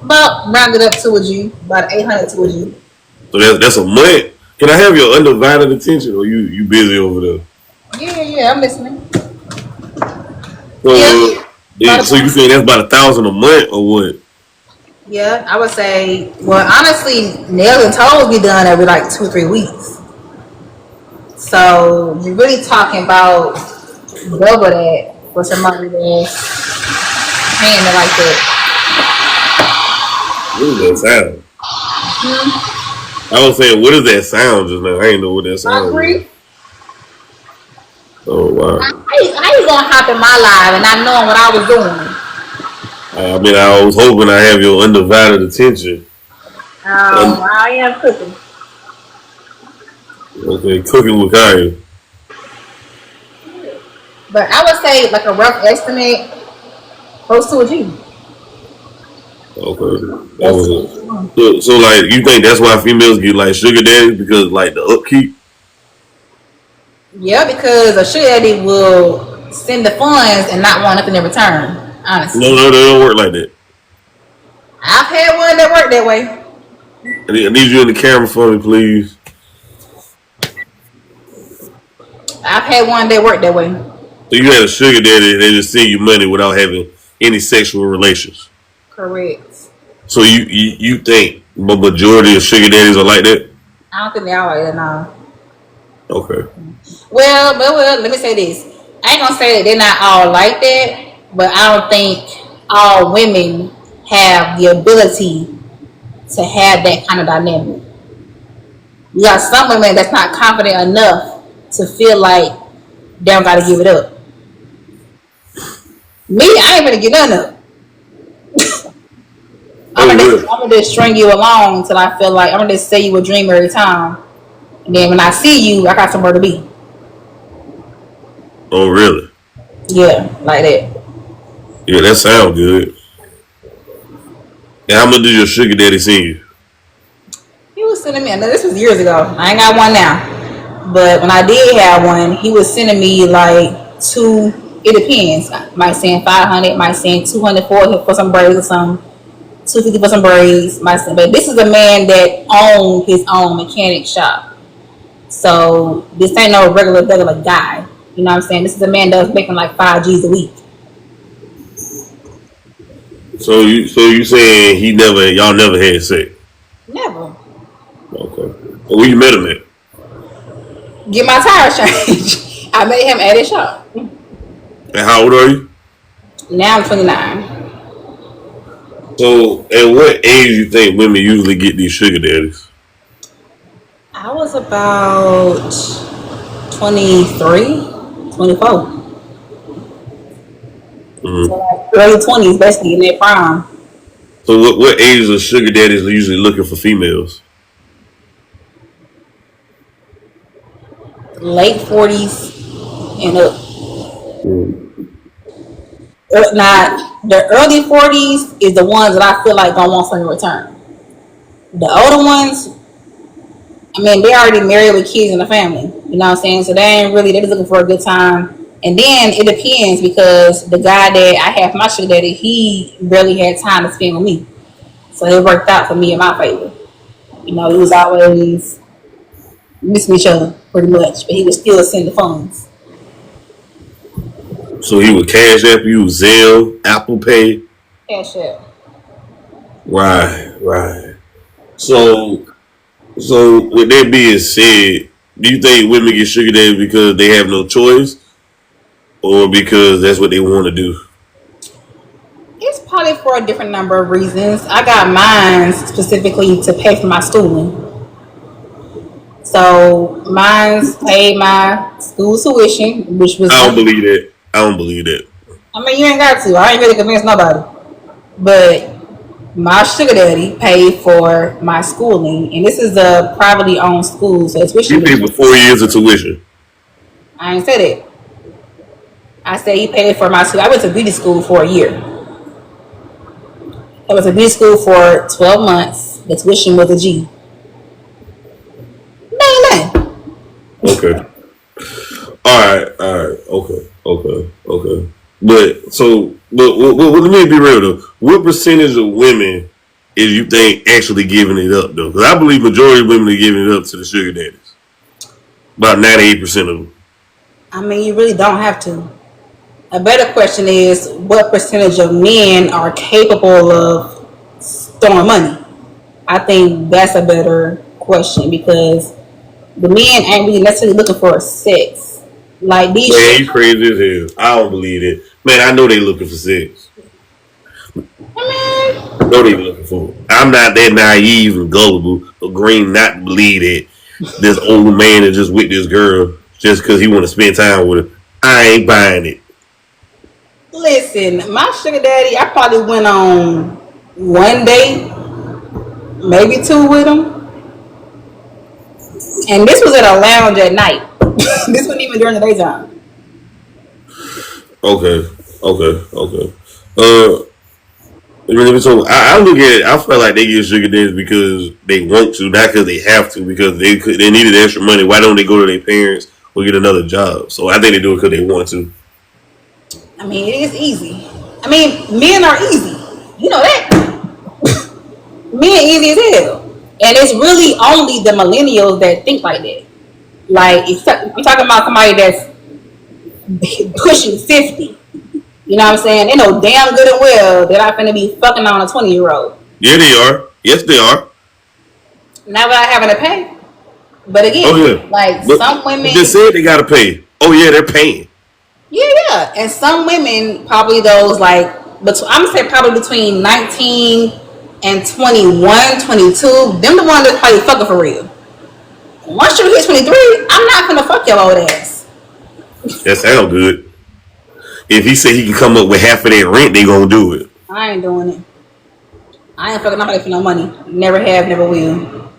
About rounded up to a G, about 800 to a G. So that's a month. Can I have your undivided attention, or you busy over there? Yeah, I'm listening. So, Yeah, so you think that's about 1,000 a month, or what? yeah, I would say. Well, honestly, nails and toes be done every like 2 or 3 weeks. So you're really talking about double that for somebody that's paying it like that. What does that sound? Hmm. I was saying, what does that sound just now? I ain't know what that I sound was. agree. Oh wow. How you gonna hop in my live and not knowing what I was doing? I mean, I was hoping I have your undivided attention. I am cooking. Okay, cooking with Kaya. But I would say like a rough estimate, close to a G. Okay, that That's was it. So, like, you think that's why females get like sugar daddies because like the upkeep? yeah, because a sugar daddy will send the funds and not want nothing in return. No, Honestly, no, they don't work like that. I've had one that worked that way. I need you in the camera for me, please. I've had one that worked that way. So you had a sugar daddy, they just send you money without having any sexual relations. Correct. So you think the majority of sugar daddies are like that? I don't think they all like that now. Okay. Well, let me say this. I ain't gonna say that they're not all like that, but I don't think all women have the ability to have that kind of dynamic. You got some women that's not confident enough to feel like they don't gotta give it up. Me, I ain't gonna get none of it. Oh, really? I'm gonna just string you along until I feel like I'm gonna just say you a dream every time. And then when I see you, I got somewhere to be. Oh, really? Yeah, like that. Yeah, that sounds good. And how much did your sugar daddy send you? He was sending me. I know this was years ago. I ain't got one now, but when I did have one, he was sending me like two. It depends. Might send 500. Might send 200 for some braids or something. 250 for some braids. But this is a man that owned his own mechanic shop. So this ain't no regular guy. You know what I'm saying? This is a man that was making like 5 G's a week. So you saying y'all never had sex? Never. Okay. Well, where you met him at? Get my tires changed. I met him at his shop. And how old are you? Now I'm 29. So, at what age you think women usually get these sugar daddies? I was about 23, 24. So Mm-hmm. like early 20s, basically in their prime. So, what age of sugar daddies are usually looking for females? Late 40s and up. Mm-hmm. Not the early 40s is the ones that I feel like gonna want something in return. The older ones, I mean, they're already married with kids and a family. You know what I'm saying? So they ain't really, they're just looking for a good time. And then it depends because the guy that I have my sugar daddy, he barely had time to spend with me. So it worked out for me in my favor. You know, he was always missing each other pretty much, but he would still send the funds. So, he would cash app you, Zelle, Apple Pay. Cash out. Right. So, with that being said, do you think women get sugar daddies because they have no choice, or because that's what they want to do? It's probably for a different number of reasons. I got mine specifically to pay for my schooling. So mine's paid my school tuition, which was I don't believe that. I don't believe that. I mean you ain't got to. I ain't really convinced nobody. But my sugar daddy paid for my schooling, and this is a privately owned school, so You tuition. paid for 4 years of tuition. I ain't said it. I said he paid for my school. I went to beauty school for a year. I went to beauty school for 12 months. The tuition was a G. No. Okay. All right. Okay. But let me be real though. What percentage of women is you think actually giving it up though? Because I believe majority of women are giving it up to the sugar daddies. About 98% of them. I mean, you really don't have to. A better question is, what percentage of men are capable of throwing money? I think that's a better question because the men ain't really necessarily looking for sex. Like these Man, shit. you crazy as hell. I don't believe it. Man, I know they looking for sex. I I know they looking for it. I'm not that naive and gullible or green not to believe that this older man is just with this girl just because he want to spend time with her. I ain't buying it. listen, my sugar daddy, I probably went on one date, maybe two with him, and this was at a lounge at night. This wasn't even during the daytime. Okay, okay. Uh, so I look at it. I feel like they get sugar daddies because they want to, not because they have to. Because they needed extra money. Why don't they go to their parents or get another job? So I think they do it because they want to. I mean, it is easy. I mean, men are easy. You know that. Men easy as hell. And it's really only the millennials that think like that. Like, I'm talking about somebody that's pushing 50. You know what I'm saying? They know damn good and well that I'm finna be fucking on a 20-year-old. Yeah, they are. Yes, they are. Not without having to pay. But Oh again, yeah. like But some women. they said they gotta pay. Oh yeah, they're paying. Yeah. And some women, probably those like, but I'm gonna say probably between 19 and 21, 22, them the ones that probably fucking for real. Once you hit 23, I'm not gonna fuck your old ass. That sounds good. If he said he can come up with half of their rent, they gonna do it. I ain't doing it. I ain't fucking nobody for no money. Never have, never will.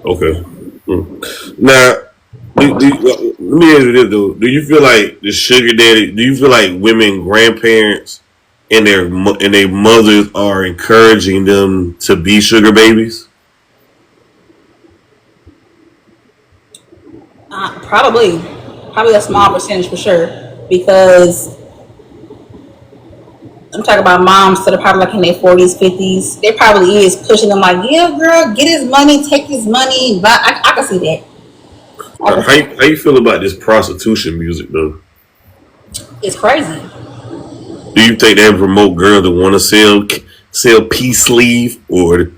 Okay. Now, let me ask you this though: do you feel like the sugar daddy? Do you feel like women, grandparents, and their mothers are encouraging them to be sugar babies? Probably a small percentage for sure. Because I'm talking about moms that are probably like in their 40s, 50s. They probably is pushing them like, yeah, girl, get his money, take his money. But I can see that. How you feel about this prostitution music though? It's crazy. Do you think they promote girls that want to sell peace sleeve or?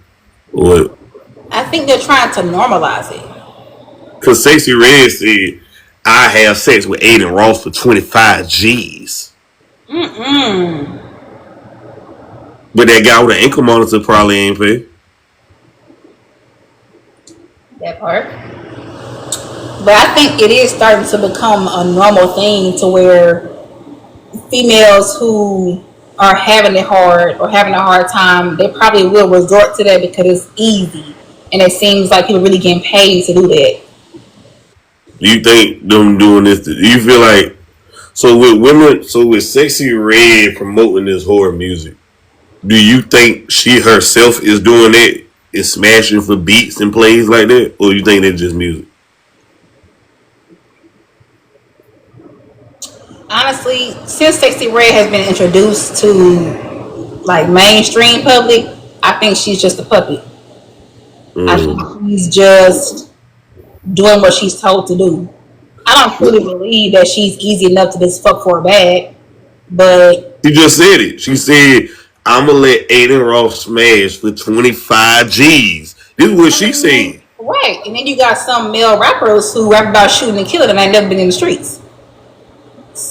I think they're trying to normalize it. Because Stacey Red said, "I have sex with Aiden Ross for 25 G's." But that guy with the ankle monitor probably ain't pay. That part. But I think it is starting to become a normal thing to where females who are having it hard or having a hard time, they probably will resort to that because it's easy. And it seems like people really getting paid to do that. Do you think them doing this? Do you feel like so with women? So with Sexy Red promoting this horror music, do you think she herself is doing it? Is smashing for beats and plays like that, or you think it's just music? Honestly, since Sexy Red has been introduced to like mainstream public, I think she's just a puppet. I think she's just doing what she's told to do. I don't truly believe that she's easy enough to just fuck for a bag, but She just said it. She said, "I'm gonna let Aiden Ross smash for 25 G's." This is what she said. right. And then you got some male rappers who rap about shooting and killing and ain't never been in the streets.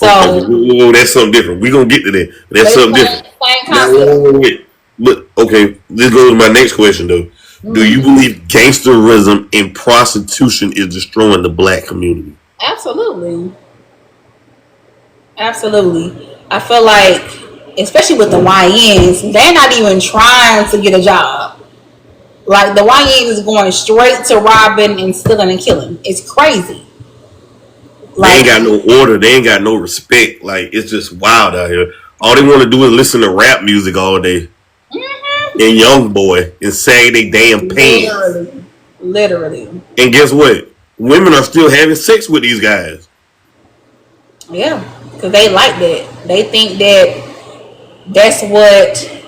Okay, So whoa, that's something different. We gonna get to that. That's they something same, different. same Now, concept. wait. But okay, this goes to my next question though. Do you believe gangsterism and prostitution is destroying the black community? Absolutely. Absolutely. I feel like, especially with the YNs, they're not even trying to get a job. Like the YNs is going straight to robbing and stealing and killing. It's crazy. They ain't Like, got no order. They ain't got no respect. Like it's just wild out here. All they want to do is listen to rap music all day and Young Boy and say they damn pants. literally. And guess what? Women are still having sex with these guys. Yeah, because they like that. They think that that's what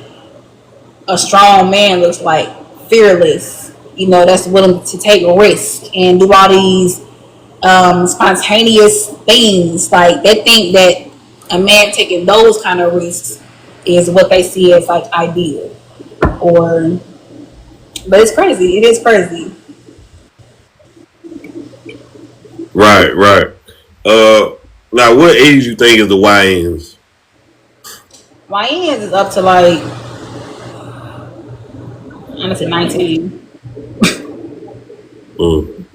a strong man looks like. Fearless, that's willing to take risks and do all these spontaneous things. Like they think that a man taking those kind of risks is what they see as like ideal. Or, but it's crazy. It is crazy. Right, right. Now what age you think is the YNs? YNs is up to like honestly 19. Mm.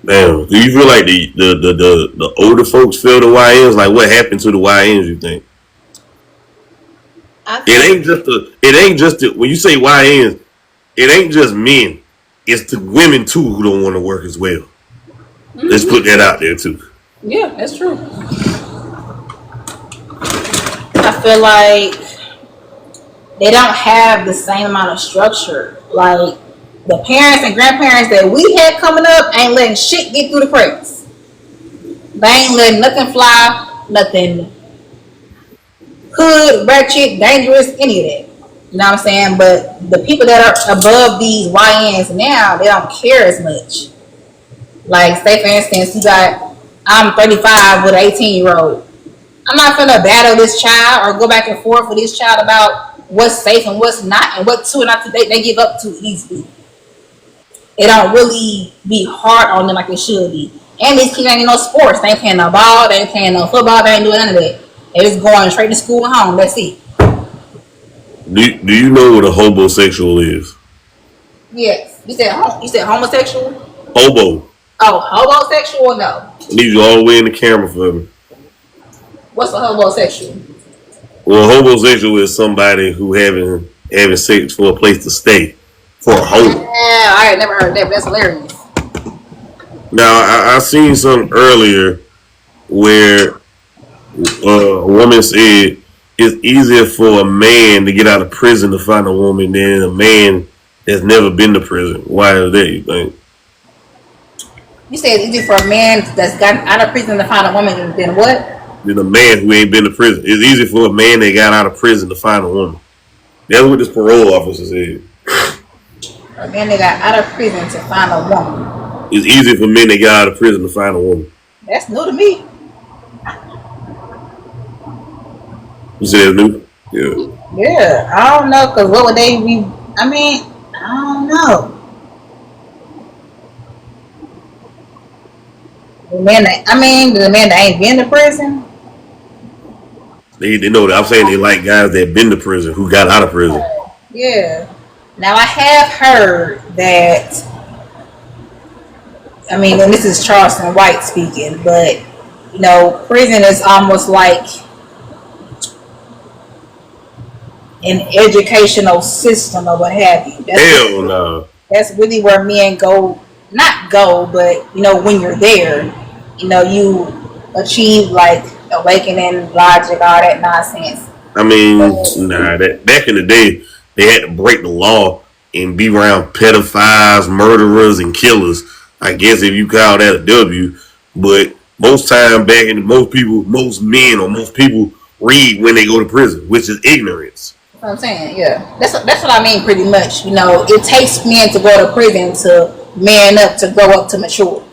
Damn. Do you feel like the older folks feel the YNs? Like what happened to the YNs? You think I it think ain't just the it ain't just the, when you say YNs, it ain't just men. It's the women too who don't want to work as well. Let's put that out there too. yeah, that's true. I feel like they don't have the same amount of structure. Like the parents and grandparents that we had coming up ain't letting shit get through the cracks. They ain't letting nothing fly, nothing hood, ratchet, dangerous, any of that. You know what I'm saying? But the people that are above these YNs now, they don't care as much. Like, say for instance, I'm 35 with an 18-year-old. I'm not gonna battle this child or go back and forth with this child about what's safe and what's not and what to and not to they give up too easily. It don't really be hard on them like it should be. And these kids ain't in no sports. They ain't playing no ball. They ain't playing no football. They ain't doing none of that. They just going straight to school and home. That's it. Do you know what a homosexual is? Yes. You said homosexual? Hobo. Oh, homosexual? No. I need you all the way in the camera for me. What's a homosexual? Well, a homosexual is somebody who having sex for a place to stay, for a home. Yeah, I had never heard that, but that's hilarious. Now I seen something earlier where a woman said it's easier for a man to get out of prison to find a woman than a man that's never been to prison. Why is that, you think? You said it's easy for a man that's gotten out of prison to find a woman than what? Than a man who ain't been to prison. It's easy for a man that got out of prison to find a woman. That's what this parole officer said. A man that got out of prison to find a woman. It's easy for men that got out of prison to find a woman. That's new to me. You said it's new? Yeah. Yeah, I don't know, because what would they be? I mean, I don't know. The man that ain't been to prison. They know that. I'm saying they like guys that been to prison who got out of prison. Yeah. Now I have heard that. I mean, and this is Charleston White speaking, but prison is almost like an educational system or what have you. Hell no. That's really where men go, not go, but when you're there, you achieve like awakening, logic, all that nonsense. I mean, nah. That back in the day, they had to break the law and be around pedophiles, murderers, and killers. I guess if you call that a W, but most time back in most men or most people read when they go to prison, which is ignorance. That's what I'm saying, yeah. That's what I mean pretty much. It takes men to go to prison to man up, to grow up, to mature.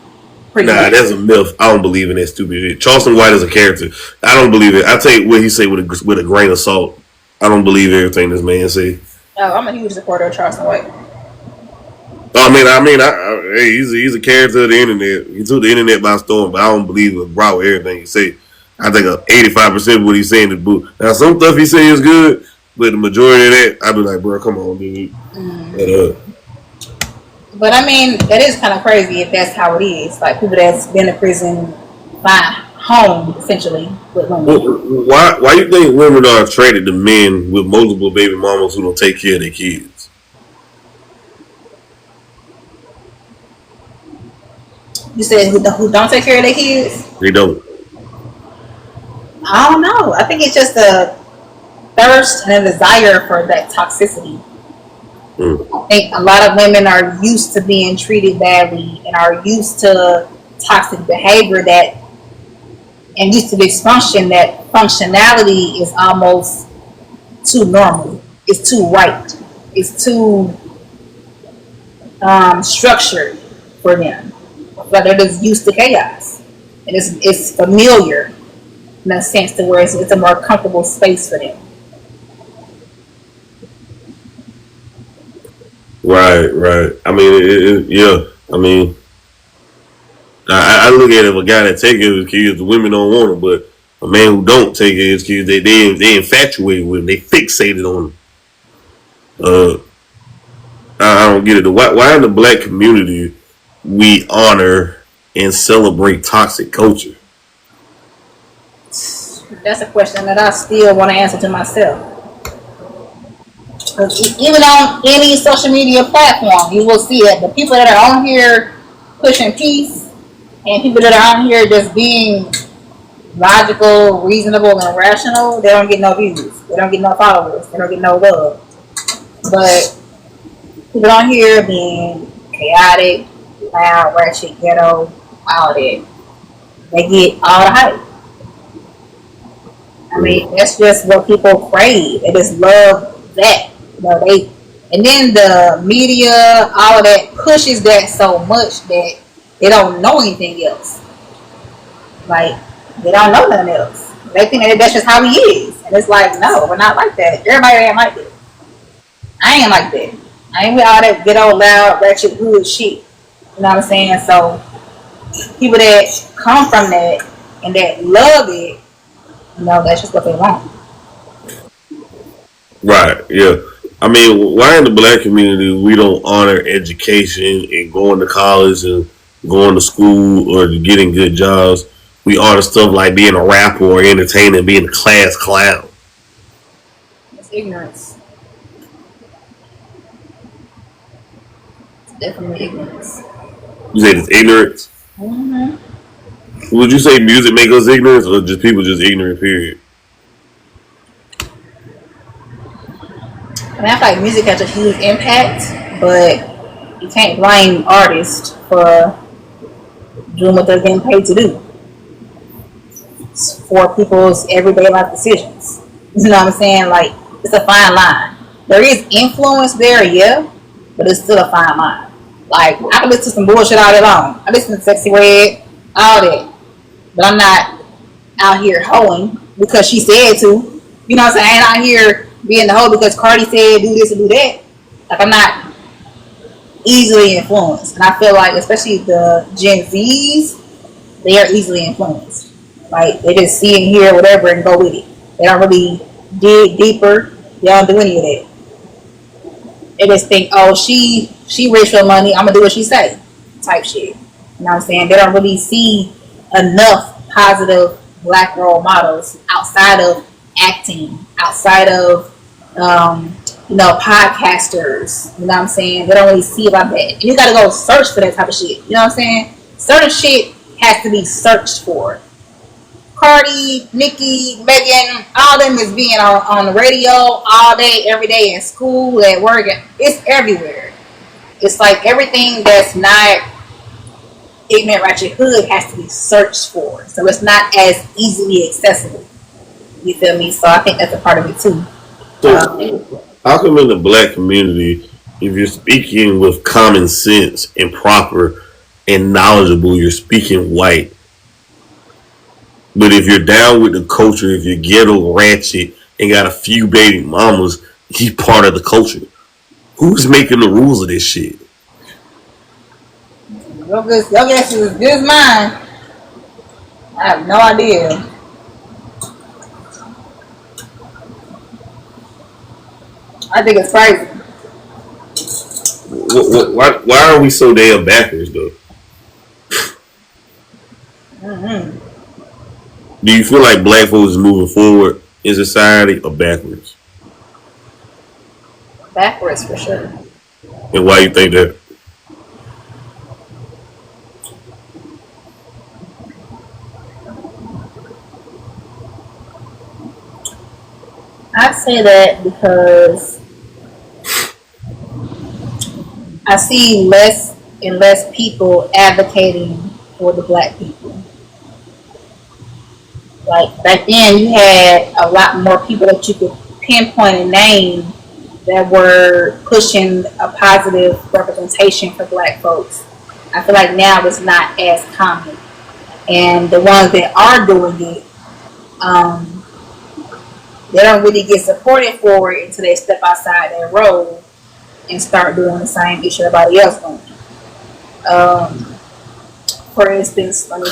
Pretty much. That's a myth. I don't believe in that stupid shit. Charleston White is a character. I don't believe it. I take what he say with a grain of salt. I don't believe everything this man say. Oh, I'm a huge supporter of Charleston White. Hey, he's a character of the internet. He took the internet by storm, but I don't believe it brought everything he say. I think 85% of what he's saying is book. Now, some stuff he say is good, but the majority of that, I be like, bro, come on, dude. But I mean, that is kind of crazy if that's how it is. Like people that's been in prison find home essentially with women. Why you think women are attracted to men with multiple baby mamas who don't take care of their kids? You said who don't take care of their kids? They don't. I don't know. I think it's just a thirst and a desire for that toxicity. I think a lot of women are used to being treated badly and are used to toxic behavior and used to dysfunction that functionality is almost too normal. it's too right. It's too structured for them. But they're just used to chaos, and it's familiar in a sense to where it's a more comfortable space for them. Right, right. I mean, yeah. I mean, I look at it as a guy that take care of his kids. The women don't want him, but a man who don't take care of his kids, they infatuated with him. They fixated on him. Uh, I don't get it. Why in the black community we honor and celebrate toxic culture? That's a question that I still want to answer to myself. 'Cause even on any social media platform, you will see it. The people that are on here pushing peace, and people that are on here just being logical, reasonable, and rational, they don't get no views. They don't get no followers. They don't get no love. But people on here being chaotic, loud, ratchet, ghetto, all that, they get all the hype. I mean, that's just what people crave. They just love that. You know, and then the media, all of that pushes that so much that they don't know anything else. Like, they don't know nothing else. They think that that's just how he is. And it's like, no, we're not like that. Everybody ain't like that. I ain't like that. I ain't with all that good old loud, ratchet, hood shit. You know what I'm saying? So, people that come from that and that love it, you know, that's just what they want. Right. Yeah. I mean, why in the black community we don't honor education and going to college and going to school or getting good jobs? We honor stuff like being a rapper or entertainer, being a class clown. It's ignorance. It's definitely ignorance. You say it's ignorance? Mm-hmm. Would you say music make us ignorant, or just people just ignorant? Period. I mean, I feel like music has a huge impact, but you can't blame artists for doing what they're getting paid to do. It's for people's everyday life decisions. You know what I'm saying? Like, it's a fine line. There is influence there, yeah, but it's still a fine line. Like, I can listen to some bullshit all day long. I listen to Sexy Red, all that. But I'm not out here hoeing because she said to. You know what I'm saying? I ain't out here being the hoe because Cardi said do this and do that. Like, I'm not easily influenced. And I feel like, especially the Gen Zs, they are easily influenced. Like, they just see and hear whatever and go with it. They don't really dig deeper. They don't do any of that. They just think, oh, she rich for money, I'm gonna do what she say, type shit. You know what I'm saying? They don't really see enough positive black role models outside of acting, outside of podcasters. You know what I'm saying? They don't really see about that. And you gotta go search for that type of shit. You know what I'm saying? Certain shit has to be searched for. Cardi, Nicki, Megan, all them is being on the radio all day, every day, in school, at work. It's everywhere. It's like everything that's not ignorant ratchet hood has to be searched for. So it's not as easily accessible. You feel me? So I think that's a part of it too. So, how come in the black community, if you're speaking with common sense and proper and knowledgeable, you're speaking white? But if you're down with the culture, if you're ghetto ratchet and got a few baby mamas, he's part of the culture. Who's making the rules of this shit? Your guess is as good as mine. I have no idea. I think it's crazy. Why are we so damn backwards though? Mm-hmm. Do you feel like black folks is moving forward in society or backwards? Backwards for sure. And why you think that? I say that because I see less and less people advocating for the black people. Like, back then, you had a lot more people that you could pinpoint and name that were pushing a positive representation for Black folks. I feel like now it's not as common, and the ones that are doing it, um, they don't really get supported for it until they step outside their role and start doing the same issue everybody else doing. Um, for instance, let me